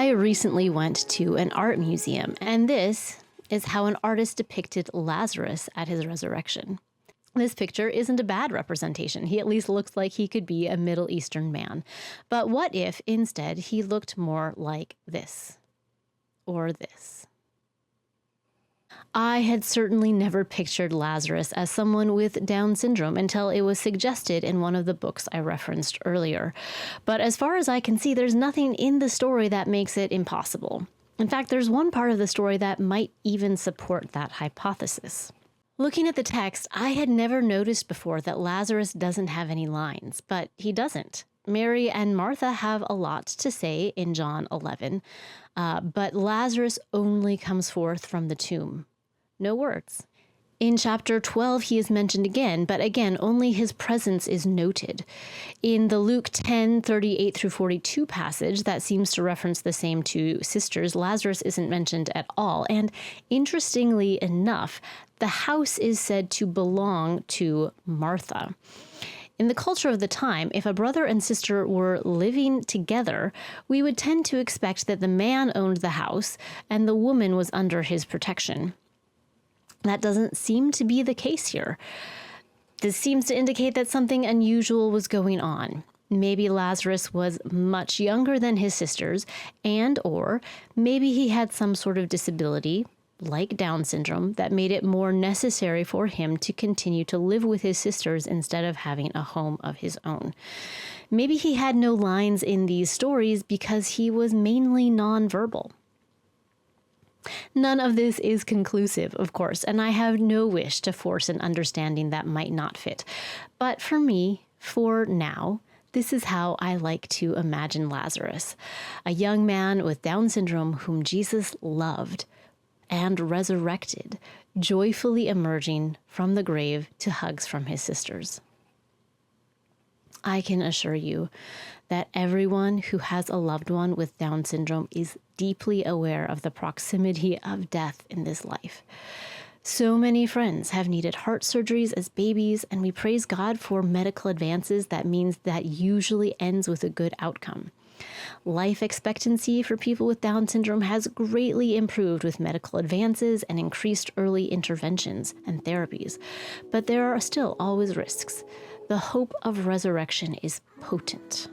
I recently went to an art museum, and this is how an artist depicted Lazarus at his resurrection. This picture isn't a bad representation. He at least looks like he could be a Middle Eastern man. But what if instead he looked more like this or this? I had certainly never pictured Lazarus as someone with Down syndrome until it was suggested in one of the books I referenced earlier. But as far as I can see, there's nothing in the story that makes it impossible. In fact, there's one part of the story that might even support that hypothesis. Looking at the text, I had never noticed before that Lazarus doesn't have any lines, but he doesn't. Mary and Martha have a lot to say in John 11, but Lazarus only comes forth from the tomb. No words. In chapter 12, he is mentioned again, but again, only his presence is noted. In the Luke 10:38 through 42 passage that seems to reference the same two sisters, Lazarus isn't mentioned at all. And interestingly enough, the house is said to belong to Martha. In the culture of the time, if a brother and sister were living together, we would tend to expect that the man owned the house and the woman was under his protection. That doesn't seem to be the case here. This seems to indicate that something unusual was going on. Maybe Lazarus was much younger than his sisters, or maybe he had some sort of disability, like Down syndrome, that made it more necessary for him to continue to live with his sisters instead of having a home of his own. Maybe he had no lines in these stories because he was mainly nonverbal. None of this is conclusive, of course, and I have no wish to force an understanding that might not fit. But for me, for now, this is how I like to imagine Lazarus, a young man with Down syndrome whom Jesus loved and resurrected, joyfully emerging from the grave to hugs from his sisters. I can assure you that everyone who has a loved one with Down syndrome is deeply aware of the proximity of death in this life. So many friends have needed heart surgeries as babies, and we praise God for medical advances that means that usually ends with a good outcome. Life expectancy for people with Down syndrome has greatly improved with medical advances and increased early interventions and therapies, but there are still always risks. The hope of resurrection is potent.